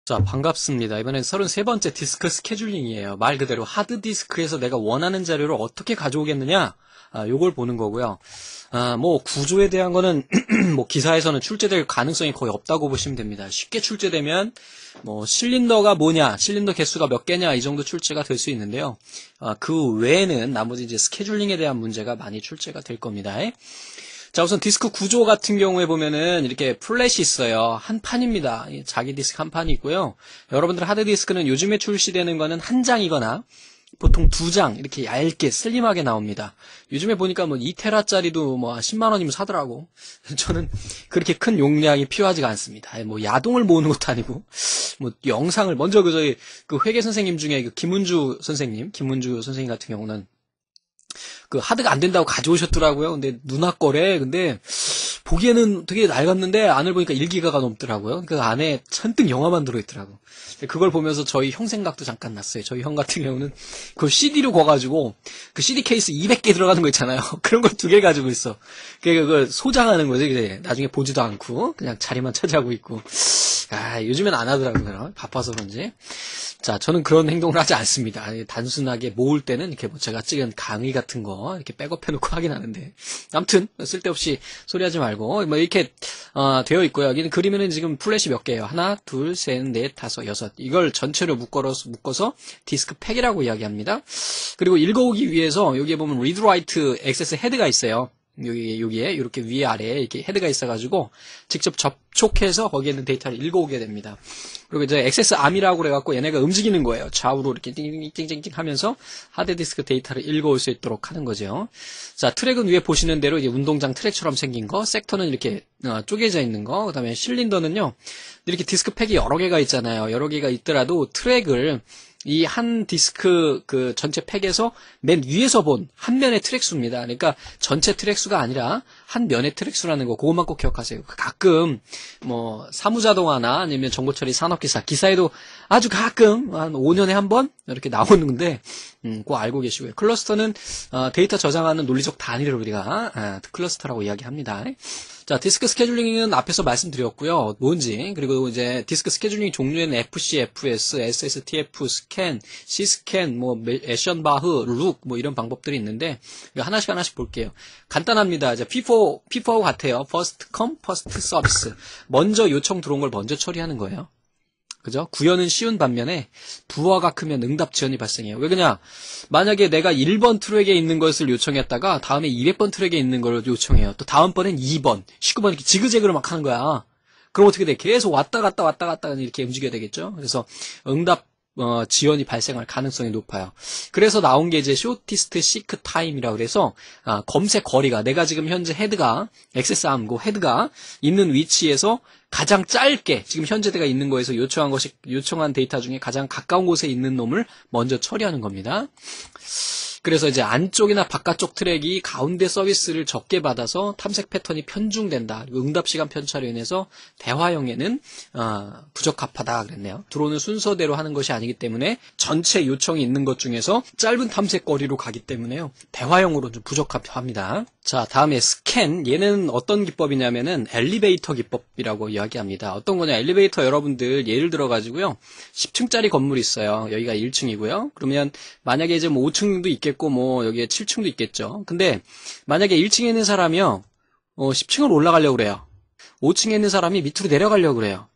자, 반갑습니다. 이번엔 33번째 디스크 스케줄링이에요. 말 그대로 하드디스크에서 내가 원하는 자료를 어떻게 가져오겠느냐? 요걸 보는 거고요. 뭐, 구조에 대한 거는, 뭐, 기사에서는 출제될 가능성이 거의 없다고 보시면 됩니다. 쉽게 출제되면, 뭐, 실린더가 뭐냐, 실린더 개수가 몇 개냐, 이 정도 출제가 될 수 있는데요. 그 외에는 나머지 이제 스케줄링에 대한 문제가 많이 출제가 될 겁니다. 자, 우선 디스크 구조 같은 경우에 보면은 이렇게 플랫이 있어요. 한 판입니다. 자기 디스크 한 판이 있고요. 여러분들 하드디스크는 요즘에 출시되는 거는 한 장이거나 보통 두 장 이렇게 얇게 슬림하게 나옵니다. 요즘에 보니까 뭐 2테라짜리도 뭐 10만 원이면 사더라고. 저는 그렇게 큰 용량이 필요하지가 않습니다. 뭐 야동을 모으는 것도 아니고 뭐 영상을 먼저 저희 그 회계 선생님 중에 그 김문주 선생님 같은 경우는 그 하드가 안 된다고 가져오셨더라고요. 근데 누나 거래. 근데 보기에는 되게 낡았는데 안을 보니까 1기가가 넘더라고요. 그 안에 천뜩 영화만 들어있더라고. 그걸 보면서 저희 형 생각도 잠깐 났어요. 저희 형 같은 경우는 그걸 CD로 거가지고 그 CD 케이스 200개 들어가는 거 있잖아요. 그런 걸 2개 가지고 있어. 그걸 소장하는 거지. 이제 나중에 보지도 않고 그냥 자리만 차지하고 있고. 요즘엔 안 하더라고요. 바빠서 그런지. 자, 저는 그런 행동을 하지 않습니다. 단순하게 모을 때는 이렇게 뭐 제가 찍은 강의 같은 거 이렇게 백업해놓고 하긴 하는데. 아무튼 쓸데없이 소리하지 말고 뭐 이렇게 되어 있고요. 여기는 그림에는 지금 플래시 몇 개예요? 하나, 둘, 셋, 넷, 다섯, 여섯. 이걸 전체로 묶어서 디스크 팩이라고 이야기합니다. 그리고 읽어오기 위해서 여기에 보면 리드 라이트 액세스 헤드가 있어요. 여기에 이렇게 위에 아래에 이렇게 헤드가 있어가지고 직접 접촉해서 거기에 있는 데이터를 읽어오게 됩니다. 그리고 이제 액세스 암이라고 그래갖고 얘네가 움직이는 거예요. 좌우로 이렇게 띵띵띵띵 하면서 하드디스크 데이터를 읽어올 수 있도록 하는 거죠. 자, 트랙은 위에 보시는 대로 이제 운동장 트랙처럼 생긴 거, 섹터는 이렇게 쪼개져 있는 거, 그다음에 실린더는요 이렇게 디스크 팩이 여러 개가 있잖아요. 여러 개가 있더라도 트랙을 이 한 디스크 그 전체 팩에서 맨 위에서 본 한 면의 트랙수입니다. 그러니까 전체 트랙수가 아니라 한 면의 트랙수라는 거 그것만 꼭 기억하세요. 가끔 뭐 사무자동화나 아니면 정보처리 산업기사 기사에도 아주 가끔 한 5년에 한 번 이렇게 나오는데 꼭 알고 계시고요. 클러스터는 데이터 저장하는 논리적 단위를 우리가 클러스터라고 이야기합니다. 자, 디스크 스케줄링은 앞에서 말씀드렸고요. 뭔지, 그리고 이제 디스크 스케줄링 종류에는 FC, FS, SSTF, 스캔, C스캔, 뭐 에션바흐, 룩, 뭐 이런 방법들이 있는데 하나씩 볼게요. 간단합니다. 이제 P4 같아요. First come, first service. 먼저 요청 들어온 걸 먼저 처리하는 거예요. 그죠? 구현은 쉬운 반면에 부하가 크면 응답 지연이 발생해요. 왜 그러냐? 만약에 내가 1번 트랙에 있는 것을 요청했다가 다음에 200번 트랙에 있는 걸 요청해요. 또 다음번엔 2번, 19번 이렇게 지그재그로 막 하는 거야. 그럼 어떻게 돼? 계속 왔다 갔다 이렇게 움직여야 되겠죠? 그래서 응답 지연이 발생할 가능성이 높아요. 그래서 나온 게 이제 쇼티스트 시크 타임이라고 그래서 검색 거리가 내가 지금 현재 헤드가 액세스 암고 헤드가 있는 위치에서 가장 짧게 지금 현재 내가 있는 거에서 요청한 데이터 중에 가장 가까운 곳에 있는 놈을 먼저 처리하는 겁니다. 그래서 이제 안쪽이나 바깥쪽 트랙이 가운데 서비스를 적게 받아서 탐색 패턴이 편중된다. 그리고 응답 시간 편차로 인해서 대화형에는 부적합하다 그랬네요. 들어오는 순서대로 하는 것이 아니기 때문에 전체 요청이 있는 것 중에서 짧은 탐색 거리로 가기 때문에요. 대화형으로 좀 부적합합니다. 자, 다음에 스캔. 얘는 어떤 기법이냐면은 엘리베이터 기법이라고 이야기합니다. 어떤 거냐? 엘리베이터 여러분들 예를 들어 가지고요. 10층짜리 건물이 있어요. 여기가 1층이고요. 그러면 만약에 이제 뭐 5층도 있겠고 뭐 여기에 7층도 있겠죠. 근데 만약에 1층에 있는 사람이요. 10층을 올라가려고 그래요. 5층에 있는 사람이 밑으로 내려가려고 그래요.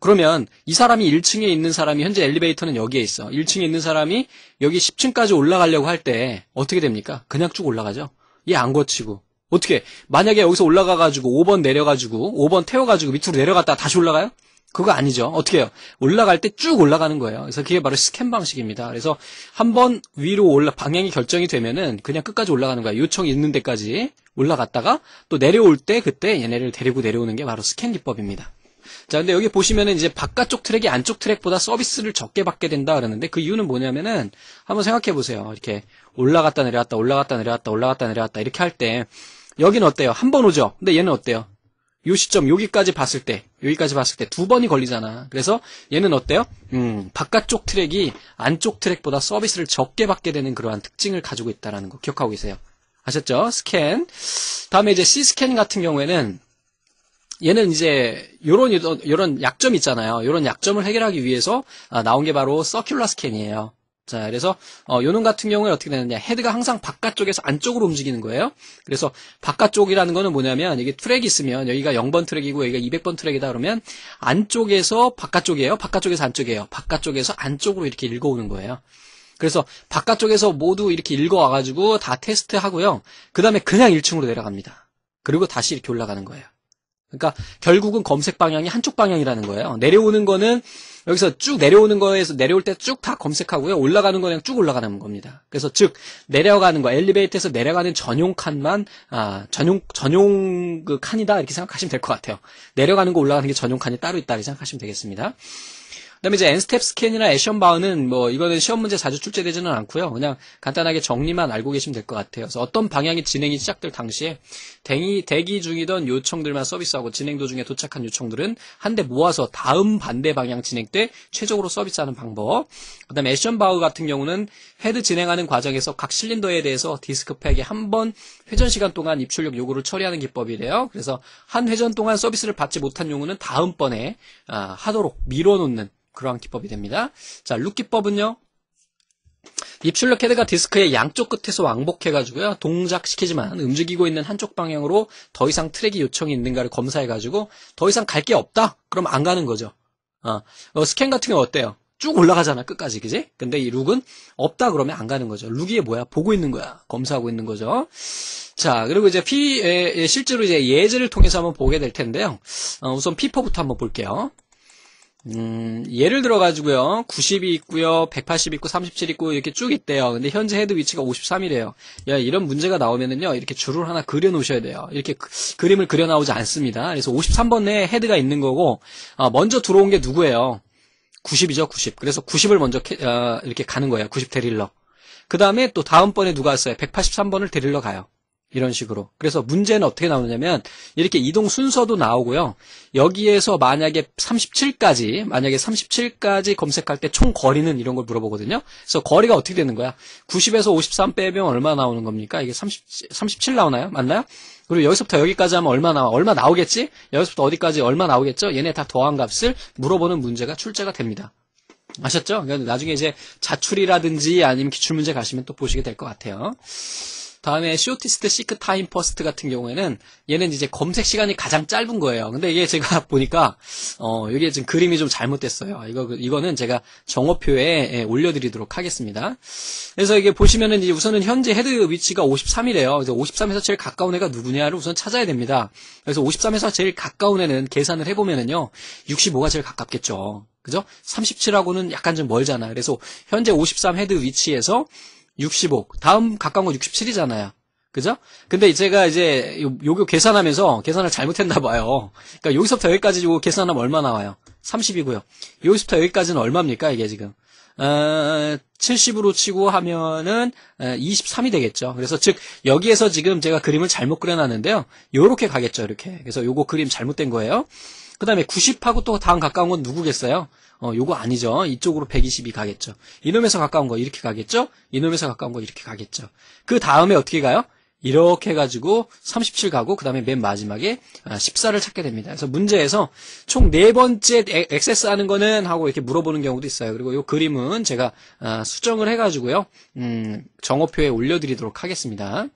그러면 이 사람이 1층에 있는 사람이 현재 엘리베이터는 여기에 있어. 1층에 있는 사람이 여기 10층까지 올라가려고 할 때 어떻게 됩니까? 그냥 쭉 올라가죠. 얘 안 거치고. 어떻게 만약에 여기서 올라가가지고 5번 내려가지고 5번 태워가지고 밑으로 내려갔다가 다시 올라가요? 그거 아니죠. 어떻게 해요? 올라갈 때 쭉 올라가는 거예요. 그래서 그게 바로 스캔 방식입니다. 그래서 한번 위로 방향이 결정이 되면은 그냥 끝까지 올라가는 거야. 요청이 있는 데까지 올라갔다가 또 내려올 때 그때 얘네를 데리고 내려오는 게 바로 스캔 기법입니다. 자, 근데 여기 보시면은 이제 바깥쪽 트랙이 안쪽 트랙보다 서비스를 적게 받게 된다 그러는데 그 이유는 뭐냐면은 한번 생각해 보세요. 이렇게 올라갔다 내려왔다 이렇게 할 때 여기는 어때요? 한 번 오죠? 근데 얘는 어때요? 요 시점 여기까지 봤을 때 두 번이 걸리잖아. 그래서 얘는 어때요? 바깥쪽 트랙이 안쪽 트랙보다 서비스를 적게 받게 되는 그러한 특징을 가지고 있다는 거 기억하고 계세요. 아셨죠? 스캔. 다음에 이제 C스캔 같은 경우에는 얘는 이제 요런 약점 있잖아요. 요런 약점을 해결하기 위해서 나온 게 바로 서큘러 스캔이에요. 자, 그래서 요놈 같은 경우에 어떻게 되느냐? 헤드가 항상 바깥쪽에서 안쪽으로 움직이는 거예요. 그래서 바깥쪽이라는 거는 뭐냐면 이게 트랙이 있으면 여기가 0번 트랙이고 여기가 200번 트랙이다 그러면 안쪽에서 바깥쪽이에요. 바깥쪽에서 안쪽이에요. 바깥쪽에서 안쪽으로 이렇게 읽어오는 거예요. 그래서 바깥쪽에서 모두 이렇게 읽어와가지고 다 테스트하고요. 그 다음에 그냥 1층으로 내려갑니다. 그리고 다시 이렇게 올라가는 거예요. 그러니까 결국은 검색 방향이 한쪽 방향이라는 거예요. 내려오는 거는 여기서 쭉 내려오는 거에서 내려올 때 쭉 다 검색하고요. 올라가는 거는 쭉 올라가는 겁니다. 그래서 즉 내려가는 거 엘리베이터에서 내려가는 전용 칸만 전용 그 칸이다 이렇게 생각하시면 될 것 같아요. 내려가는 거 올라가는 게 전용 칸이 따로 있다 이렇게 생각하시면 되겠습니다. 그다음에 이제 엔스텝 스캔이나 애션바우는 뭐 이거는 시험 문제 자주 출제되지는 않고요. 그냥 간단하게 정리만 알고 계시면 될 것 같아요. 그래서 어떤 방향의 진행이 시작될 당시에 대기 중이던 요청들만 서비스하고 진행 도중에 도착한 요청들은 한데 모아서 다음 반대 방향 진행 때 최적으로 서비스하는 방법. 그다음에 애션바우 같은 경우는 헤드 진행하는 과정에서 각 실린더에 대해서 디스크팩에 한 번 회전 시간 동안 입출력 요구를 처리하는 기법이래요. 그래서 한 회전 동안 서비스를 받지 못한 용어는 다음번에 하도록 밀어놓는 그러한 기법이 됩니다. 자, 룩 기법은요. 입출력 헤드가 디스크의 양쪽 끝에서 왕복해가지고요. 동작시키지만 움직이고 있는 한쪽 방향으로 더 이상 트랙이 요청이 있는가를 검사해가지고 더 이상 갈 게 없다? 그럼 안 가는 거죠. 스캔 같은 경우 어때요? 쭉 올라가잖아, 끝까지, 그지? 근데 이 룩은 없다 그러면 안 가는 거죠. 룩이 뭐야? 보고 있는 거야. 검사하고 있는 거죠. 자, 그리고 이제 실제로 이제 예제를 통해서 한번 보게 될 텐데요. 우선 P4부터 한번 볼게요. 예를 들어가지고요, 90이 있고요, 180 있고, 37 있고, 이렇게 쭉 있대요. 근데 현재 헤드 위치가 53이래요. 야, 이런 문제가 나오면은요, 이렇게 줄을 하나 그려 놓으셔야 돼요. 이렇게 그림을 그려 나오지 않습니다. 그래서 53번 내에 헤드가 있는 거고, 먼저 들어온 게 누구예요? 90이죠, 90. 그래서 90을 먼저, 이렇게 가는 거예요. 90 데릴러. 그 다음에 또 다음번에 누가 왔어요? 183번을 데릴러 가요. 이런 식으로. 그래서 문제는 어떻게 나오냐면 이렇게 이동 순서도 나오고요. 여기에서 만약에 37까지 검색할 때 총 거리는 이런 걸 물어보거든요. 그래서 거리가 어떻게 되는 거야? 90에서 53 빼면 얼마 나오는 겁니까? 이게 37 나오나요? 맞나요? 그리고 여기서부터 여기까지 하면 얼마 나와? 얼마 나오겠지? 여기서부터 어디까지 얼마 나오겠죠? 얘네 다 더한 값을 물어보는 문제가 출제가 됩니다. 아셨죠? 그러니까 나중에 이제 자출이라든지 아니면 기출문제 가시면 또 보시게 될 것 같아요. 다음에 쇼티스트 시크 타임 퍼스트 같은 경우에는 얘는 이제 검색 시간이 가장 짧은 거예요. 근데 이게 제가 보니까 이게 지금 그림이 좀 잘못됐어요. 이거는 제가 정오표에 올려드리도록 하겠습니다. 그래서 이게 보시면은 이제 우선은 현재 헤드 위치가 53이래요. 그래서 53에서 제일 가까운 애가 누구냐를 우선 찾아야 됩니다. 그래서 53에서 제일 가까운 애는 계산을 해보면은요, 65가 제일 가깝겠죠. 그죠? 37하고는 약간 좀 멀잖아. 그래서 현재 53 헤드 위치에서 65. 다음 가까운 건 67이잖아요. 그죠? 근데 제가 이제 요거 계산하면서 계산을 잘못했나 봐요. 그러니까 여기서부터 여기까지 요거 계산하면 얼마 나와요? 30이고요. 여기서부터 여기까지는 얼마입니까? 이게 지금 70으로 치고 하면은 23이 되겠죠. 그래서 즉 여기에서 지금 제가 그림을 잘못 그려놨는데요. 요렇게 가겠죠. 이렇게. 그래서 요거 그림 잘못된 거예요. 그 다음에 90하고 또 다음 가까운 건 누구겠어요? 요거 아니죠. 이쪽으로 120이 가겠죠. 이놈에서 가까운 거 이렇게 가겠죠? 이놈에서 가까운 거 이렇게 가겠죠. 그 다음에 어떻게 가요? 이렇게 해가지고 37 가고 그 다음에 맨 마지막에 14를 찾게 됩니다. 그래서 문제에서 총 4번째 액세스 하는 거는 하고 이렇게 물어보는 경우도 있어요. 그리고 이 그림은 제가 수정을 해가지고요. 정오표에 올려드리도록 하겠습니다.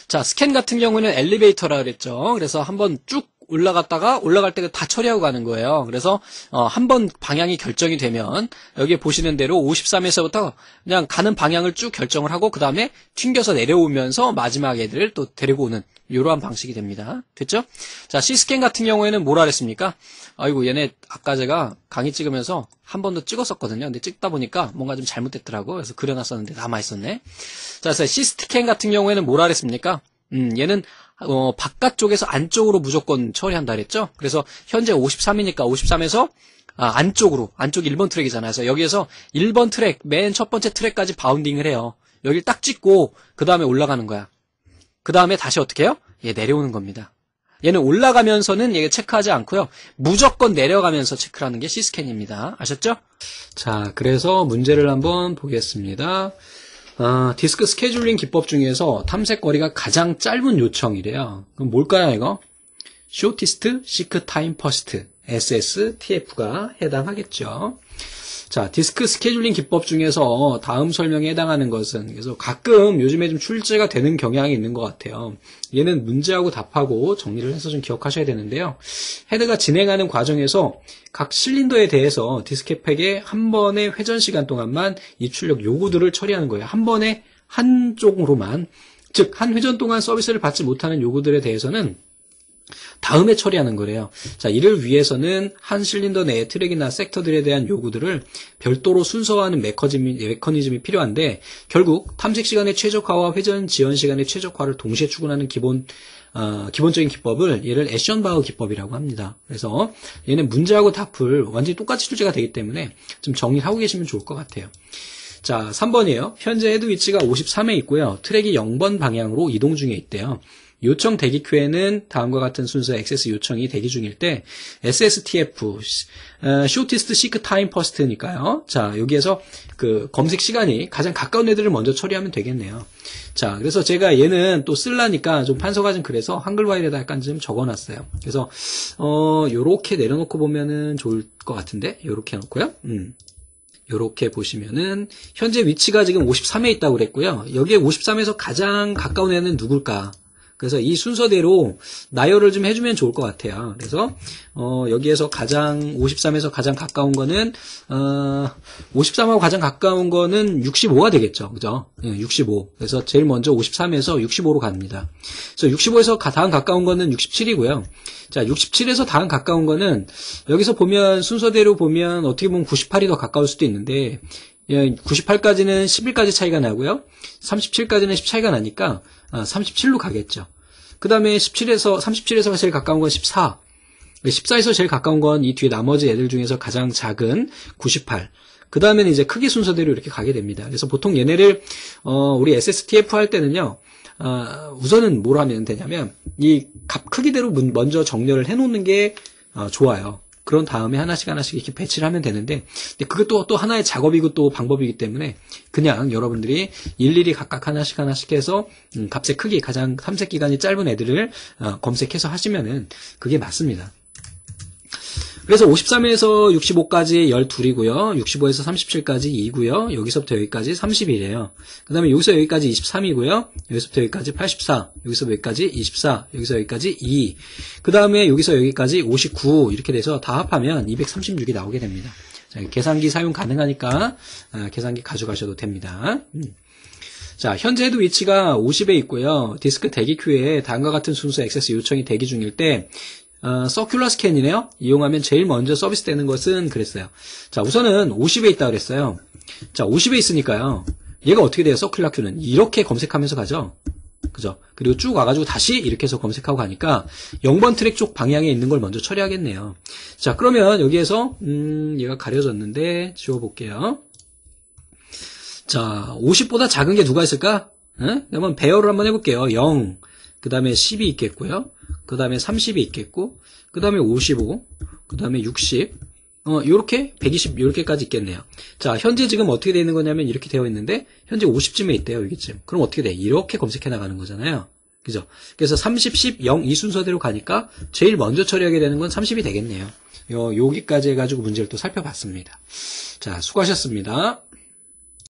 자, 스캔 같은 경우는 엘리베이터라 그랬죠. 그래서 한번 쭉 올라갔다가 올라갈 때 다 처리하고 가는 거예요. 그래서 한번 방향이 결정이 되면 여기 보시는 대로 53에서부터 그냥 가는 방향을 쭉 결정을 하고 그 다음에 튕겨서 내려오면서 마지막 애들을 또 데리고 오는 이러한 방식이 됩니다. 됐죠? 자, C스캔 같은 경우에는 뭐라 그랬습니까? 아이고 얘네 아까 제가 강의 찍으면서 한 번 더 찍었었거든요. 근데 찍다 보니까 뭔가 좀 잘못됐더라고. 그래서 그려놨었는데 남아있었네. 자, 그래서 C스캔 같은 경우에는 뭐라 그랬습니까? 얘는 바깥쪽에서 안쪽으로 무조건 처리한다 그랬죠? 그래서 현재 53이니까 53에서 안쪽으로, 안쪽이 1번 트랙이잖아요. 그래서 여기에서 1번 트랙, 맨 첫 번째 트랙까지 바운딩을 해요. 여기를 딱 찍고 그 다음에 올라가는 거야. 그 다음에 다시 어떻게 해요? 얘 내려오는 겁니다. 얘는 올라가면서는 얘 체크하지 않고요. 무조건 내려가면서 체크를 하는 게 C스캔입니다. 아셨죠? 자, 그래서 문제를 한번 보겠습니다. 디스크 스케줄링 기법 중에서 탐색 거리가 가장 짧은 요청이래요. 그럼 뭘까요, 이거? shortest seek time first, SSTF가 해당하겠죠. 자, 디스크 스케줄링 기법 중에서 다음 설명에 해당하는 것은, 그래서 가끔 요즘에 좀 출제가 되는 경향이 있는 것 같아요. 얘는 문제하고 답하고 정리를 해서 좀 기억하셔야 되는데요. 헤드가 진행하는 과정에서 각 실린더에 대해서 디스켓팩의 한 번의 회전 시간 동안만 이 출력 요구들을 처리하는 거예요. 한 번에 한쪽으로만, 즉 한 회전 동안 서비스를 받지 못하는 요구들에 대해서는 다음에 처리하는 거래요. 자, 이를 위해서는 한 실린더 내의 트랙이나 섹터들에 대한 요구들을 별도로 순서화하는 메커니즘이 필요한데, 결국 탐색 시간의 최적화와 회전 지연 시간의 최적화를 동시에 추구하는 기본적인 기법을 얘를 에션바흐 기법이라고 합니다. 그래서 얘는 문제하고 답을 완전히 똑같이 출제가 되기 때문에 좀 정리를 하고 계시면 좋을 것 같아요. 자, 3번이에요. 현재 헤드 위치가 53에 있고요. 트랙이 0번 방향으로 이동 중에 있대요. 요청 대기 큐에는 다음과 같은 순서의 액세스 요청이 대기 중일 때 SSTF, shortest seek time first니까요. 자, 여기에서 그 검색 시간이 가장 가까운 애들을 먼저 처리하면 되겠네요. 자, 그래서 제가 얘는 또 쓸라니까 좀 판서가 좀 그래서 한글화에다 약간 좀 적어놨어요. 그래서 요렇게 내려놓고 보면은 좋을 것 같은데, 요렇게 해놓고요. 요렇게 보시면은 현재 위치가 지금 53에 있다고 그랬고요. 여기에 53에서 가장 가까운 애는 누굴까? 그래서 이 순서대로 나열을 좀 해주면 좋을 것 같아요. 그래서 여기에서 53에서 가장 가까운 거는 53하고 가장 가까운 거는 65가 되겠죠. 그죠? 65. 그래서 제일 먼저 53에서 65로 갑니다. 그래서 65에서 다음 가까운 거는 67이고요. 자, 67에서 다음 가까운 거는 여기서 보면 순서대로 보면 어떻게 보면 98이 더 가까울 수도 있는데 98까지는 11까지 차이가 나고요. 37까지는 10 차이가 나니까 37로 가겠죠. 그 다음에 37에서 제일 가까운 건 14. 14에서 제일 가까운 건 이 뒤에 나머지 애들 중에서 가장 작은 98. 그 다음에는 이제 크기 순서대로 이렇게 가게 됩니다. 그래서 보통 얘네를, 우리 SSTF 할 때는요, 우선은 뭘 하면 되냐면, 이 값 크기대로 먼저 정렬을 해놓는 게, 좋아요. 그런 다음에 하나씩 이렇게 배치를 하면 되는데, 근데 그것도 또 하나의 작업이고 또 방법이기 때문에 그냥 여러분들이 일일이 각각 하나씩 해서 값의 크기, 가장 탐색 기간이 짧은 애들을 검색해서 하시면은 그게 맞습니다. 그래서 53에서 65까지 12이고요. 65에서 37까지 2고요. 여기서부터 여기까지 30이래요. 그 다음에 여기서 여기까지 23이고요. 여기서부터 여기까지 84, 여기서 여기까지 24, 여기서 여기까지 2. 그 다음에 여기서 여기까지 59 이렇게 돼서 다 합하면 236이 나오게 됩니다. 자, 계산기 사용 가능하니까 계산기 가져가셔도 됩니다. 자, 현재 헤드 위치가 50에 있고요. 디스크 대기 큐에 다음과 같은 순서 액세스 요청이 대기 중일 때 서큘러 스캔이네요. 이용하면 제일 먼저 서비스 되는 것은 그랬어요. 자, 우선은 50에 있다 그랬어요. 자, 50에 있으니까요. 얘가 어떻게 돼요? 서큘러 큐는 이렇게 검색하면서 가죠. 그죠? 그리고 쭉 와가지고 다시 이렇게 해서 검색하고 가니까 0번 트랙 쪽 방향에 있는 걸 먼저 처리하겠네요. 자, 그러면 여기에서 얘가 가려졌는데 지워볼게요. 자, 50보다 작은 게 누가 있을까? 그러면 배열을 한번 해볼게요. 0, 그 다음에 10이 있겠고요. 그 다음에 30이 있겠고, 그 다음에 55, 그 다음에 60, 요렇게 120, 요렇게까지 있겠네요. 자, 현재 지금 어떻게 되어 있는 거냐면 이렇게 되어 있는데, 현재 50쯤에 있대요, 여기쯤. 그럼 어떻게 돼? 이렇게 검색해 나가는 거잖아요. 그죠? 그래서 30, 10, 0 이 순서대로 가니까 제일 먼저 처리하게 되는 건 30이 되겠네요. 여기까지 해가지고 문제를 또 살펴봤습니다. 자, 수고하셨습니다.